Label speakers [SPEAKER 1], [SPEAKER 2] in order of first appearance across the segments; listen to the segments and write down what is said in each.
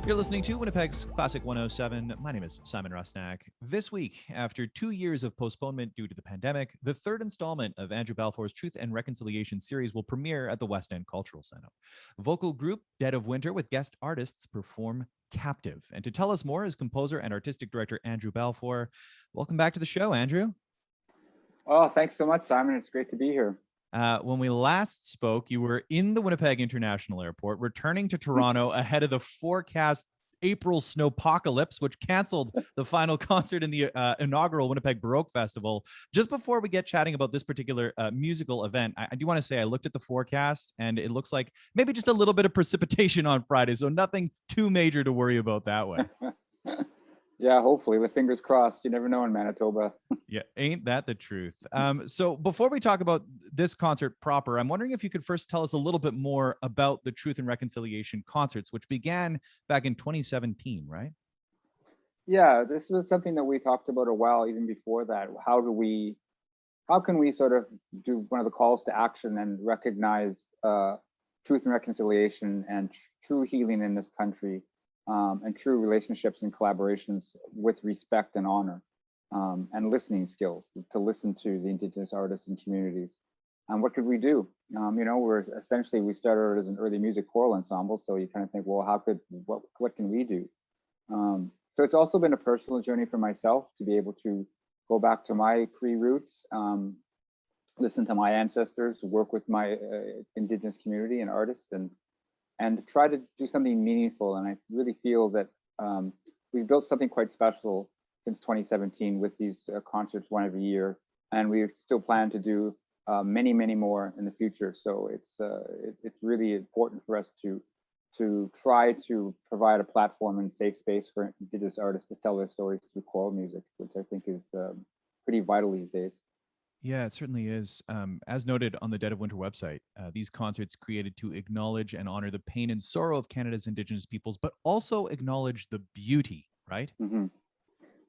[SPEAKER 1] You're listening to Winnipeg's Classic 107. My name is Simon Rusnak. This week, after 2 years of postponement due to the pandemic, the third installment of Andrew Balfour's Truth and Reconciliation series will premiere at the West End Cultural Centre. Vocal group Dead of Winter with guest artists perform Captive. And to tell us more is composer and artistic director Andrew Balfour. Welcome back to the show, Andrew.
[SPEAKER 2] Oh, thanks so much, Simon. It's great to be here.
[SPEAKER 1] When we last spoke, you were in the Winnipeg International Airport, returning to Toronto ahead of the forecast April snowpocalypse, which canceled the final concert in the inaugural Winnipeg Baroque Festival. Just before we get chatting about this particular musical event, I do want to say I looked at the forecast and it looks like maybe just a little bit of precipitation on Friday, so nothing too major to worry about that way.
[SPEAKER 2] Yeah, hopefully, with fingers crossed. You never know in Manitoba.
[SPEAKER 1] Yeah, ain't that the truth? So before we talk about this concert proper, I'm wondering if you could first tell us a little bit more about the Truth and Reconciliation concerts, which began back in 2017, right?
[SPEAKER 2] Yeah, this was something that we talked about a while even before that. How can we sort of do one of the calls to action and recognize truth and reconciliation and true healing in this country, and true relationships and collaborations with respect and honor, and listening skills to listen to the Indigenous artists and communities. And what could we do? We started as an early music choral ensemble, so you kind of think, well, what can we do? So it's also been a personal journey for myself to be able to go back to my Cree roots, listen to my ancestors, work with my Indigenous community and artists, and try to do something meaningful. And I really feel that we've built something quite special since 2017 with these concerts one every year, and we still plan to do many, many more in the future. So it's really important for us to try to provide a platform and safe space for Indigenous artists to tell their stories through choral music, which I think is pretty vital these days.
[SPEAKER 1] Yeah, it certainly is. As noted on the Dead of Winter website, these concerts created to acknowledge and honor the pain and sorrow of Canada's Indigenous peoples, but also acknowledge the beauty, right?
[SPEAKER 2] Mm-hmm.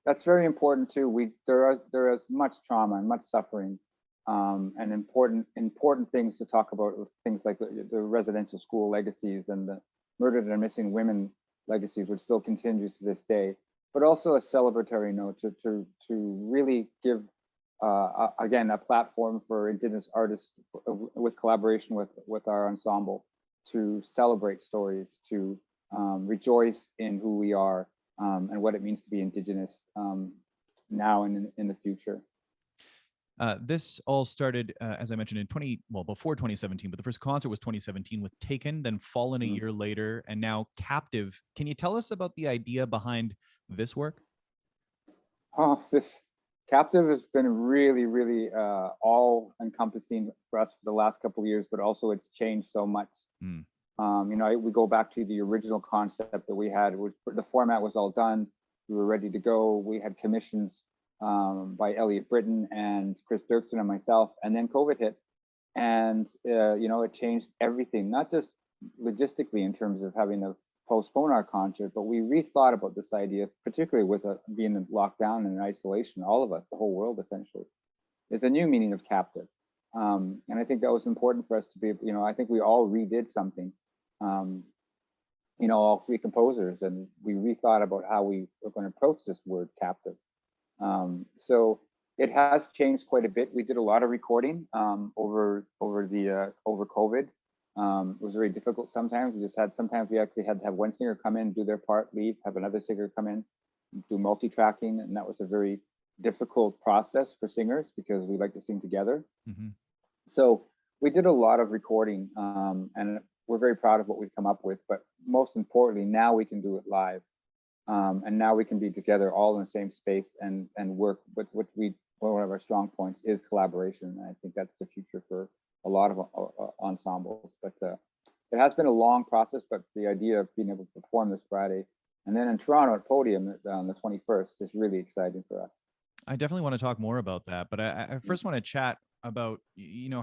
[SPEAKER 2] That's very important too. There is much trauma and much suffering, and important things to talk about, with things like the residential school legacies and the murdered and missing women legacies, which still continues to this day. But also a celebratory note to really give again a platform for Indigenous artists with collaboration with our ensemble to celebrate stories, to rejoice in who we are, and what it means to be Indigenous now and in the future.
[SPEAKER 1] This all started, as I mentioned, before 2017, but the first concert was 2017 with Taken, then Fallen a year later, and now Captive. Can you tell us about the idea behind this work?
[SPEAKER 2] Oh, this Captive has been really, really all-encompassing for us for the last couple of years, but also it's changed so much. We go back to the original concept that we had. The format was all done. We were ready to go. We had commissions by Elliot Britton and Chris Dirksen and myself, and then COVID hit, and it changed everything, not just logistically in terms of having to postpone our concert, but we rethought about this idea, particularly with being in lockdown and in isolation, all of us, the whole world essentially. There's a new meaning of captive, and I think that was important for us to be. I think we all redid something. All three composers, and we rethought about how we were going to approach this word captive. So it has changed quite a bit. We did a lot of recording over COVID. It was very difficult sometimes. Sometimes we actually had to have one singer come in, do their part, leave, have another singer come in, do multi-tracking, and that was a very difficult process for singers because we like to sing together. Mm-hmm. So we did a lot of recording, and we're very proud of what we've come up with. But most importantly, now we can do it live. And now we can be together all in the same space and work with one of our strong points is collaboration. And I think that's the future for a lot of ensembles. But it has been a long process, but the idea of being able to perform this Friday and then in Toronto at Podium on the 21st is really exciting for us.
[SPEAKER 1] I definitely want to talk more about that, but I first want to chat about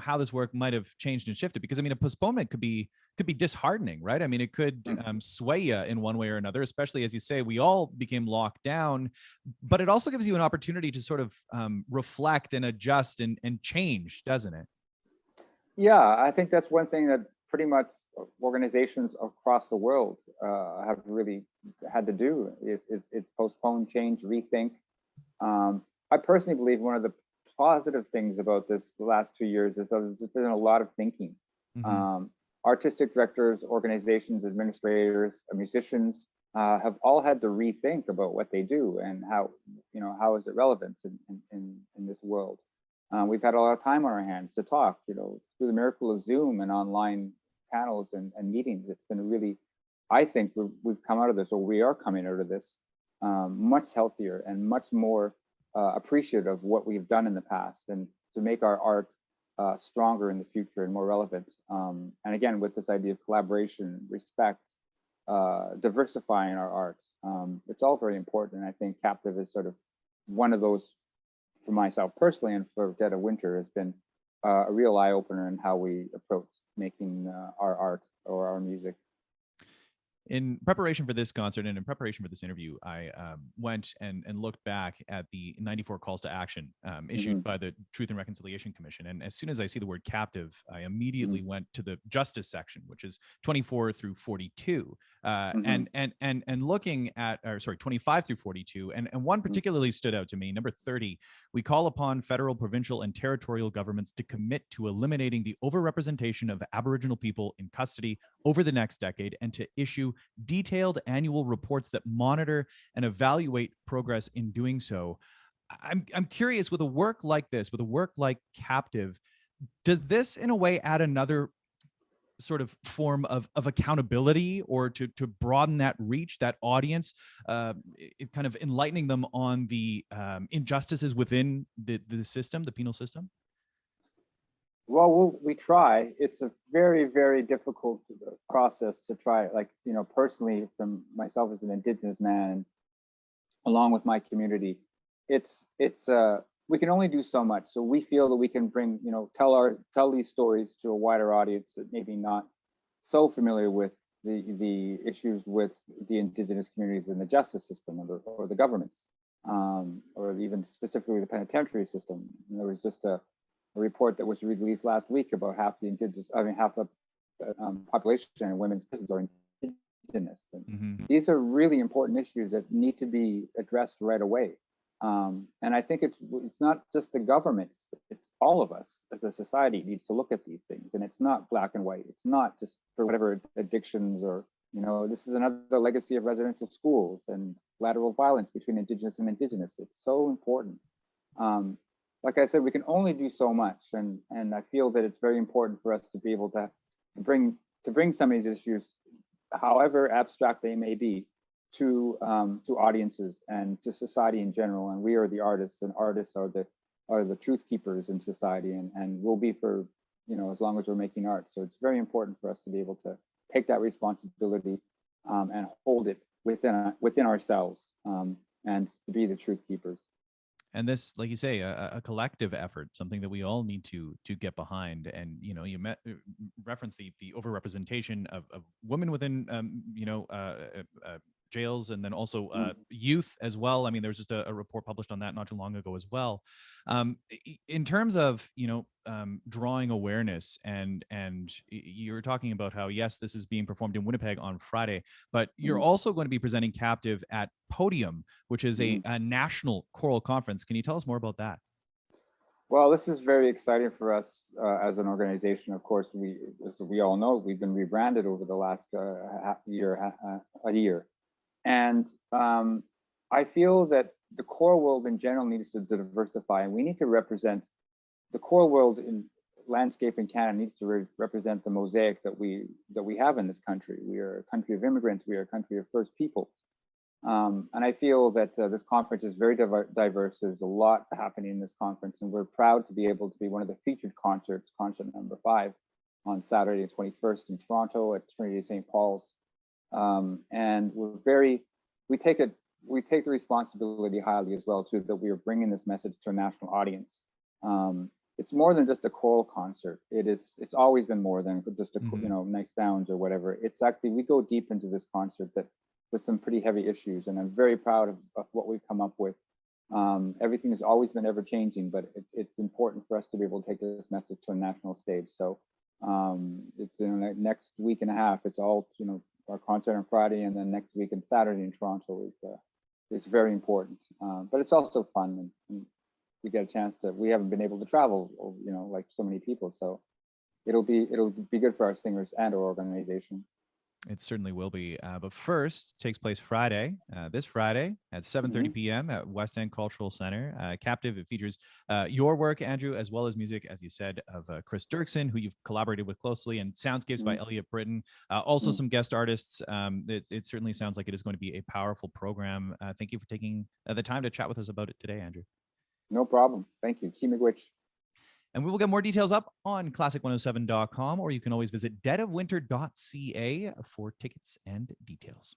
[SPEAKER 1] how this work might have changed and shifted, because a postponement could be disheartening, right? It could sway you in one way or another, especially as you say, we all became locked down, but it also gives you an opportunity to sort of reflect and adjust and change, doesn't it?
[SPEAKER 2] Yeah, I think that's one thing that pretty much organizations across the world have really had to do. It's postpone, change, rethink. I personally believe one of the positive things about this the last 2 years is that there's been a lot of thinking. Artistic directors, organizations, administrators, musicians have all had to rethink about what they do and how is it relevant in this world. We've had a lot of time on our hands to talk, through the miracle of Zoom and online panels and meetings. It's been really, I think we've come out of this, or we are coming out of this, much healthier and much more appreciative of what we've done in the past, and to make our art stronger in the future and more relevant. And again, with this idea of collaboration, respect, diversifying our art, it's all very important. And I think Captive is sort of one of those, for myself personally, and for Dead of Winter, has been a real eye opener in how we approach making our art or our music.
[SPEAKER 1] In preparation for this concert and in preparation for this interview, I went and looked back at the 94 calls to action issued by the Truth and Reconciliation Commission. And as soon as I see the word captive, I immediately went to the justice section, which is 24 through 42. And looking at, 25 through 42. And one particularly stood out to me, number 30. We call upon federal, provincial, and territorial governments to commit to eliminating the overrepresentation of Aboriginal people in custody over the next decade, and to issue detailed annual reports that monitor and evaluate progress in doing so. I'm curious, with a work like this, with a work like Captive, does this in a way add another sort of form of accountability, or to broaden that reach, that audience, kind of enlightening them on the injustices within the system, the penal system?
[SPEAKER 2] Well, we try. It's a very, very difficult process to try. Like, personally, from myself as an Indigenous man, along with my community, it's we can only do so much. So we feel that we can bring, tell these stories to a wider audience that maybe not so familiar with the issues with the Indigenous communities in the justice system or the governments, or even specifically the penitentiary system. And there was just a report that was released last week about half the population in women's prisons are Indigenous. And these are really important issues that need to be addressed right away. And I think it's not just the governments, it's all of us as a society needs to look at these things. And it's not black and white. It's not just for whatever addictions or, this is another legacy of residential schools and lateral violence between Indigenous and Indigenous. It's so important. Like I said, we can only do so much, and I feel that it's very important for us to be able to bring some of these issues, however abstract they may be, to audiences and to society in general. And we are the artists, and artists are the truth keepers in society, and will be for as long as we're making art. So it's very important for us to be able to take that responsibility and hold it within ourselves, and to be the truth keepers.
[SPEAKER 1] And this, like you say, a collective effort, something that we all need to get behind. And you reference the overrepresentation of women within jails, and then also youth as well. I mean, there's just a report published on that not too long ago as well. In terms of drawing awareness, and you were talking about how, yes, this is being performed in Winnipeg on Friday, but you're also going to be presenting Captive at Podium, which is a national choral conference. Can you tell us more about that?
[SPEAKER 2] Well, this is very exciting for us as an organization. Of course, as we all know, we've been rebranded over the last a year. And I feel that the choral world in general needs to diversify, and we need to represent the choral world in landscape in Canada needs to represent the mosaic that we have in this country. We are a country of immigrants. We are a country of First People. And I feel that this conference is very diverse. There's a lot happening in this conference, and we're proud to be able to be one of the featured concerts, concert number 5, on Saturday, the 21st in Toronto at Trinity St. Paul's. And we take the responsibility highly as well too, that we are bringing this message to a national audience. It's more than just a choral concert. It's always been more than just a nice sounds or whatever. It's actually, we go deep into this concert with some pretty heavy issues, and I'm very proud of what we've come up with. Everything has always been ever changing, but it's important for us to be able to take this message to a national stage. So It's like next week and a half. It's all, our concert on Friday, and then next week and Saturday in Toronto is very important. But it's also fun, and we get a chance to. We haven't been able to travel, like so many people. So it'll be good for our singers and our organization.
[SPEAKER 1] It certainly will be. But first, takes place Friday, this Friday at 7:30 p.m. at West End Cultural Center. Captive, it features your work, Andrew, as well as music, as you said, of Chris Dirksen, who you've collaborated with closely, and soundscapes by Elliot Britton. Also some guest artists. It certainly sounds like it is going to be a powerful program. Thank you for taking the time to chat with us about it today, Andrew.
[SPEAKER 2] No problem. Thank you. Key McWitch.
[SPEAKER 1] And we will get more details up on classic107.com, or you can always visit deadofwinter.ca for tickets and details.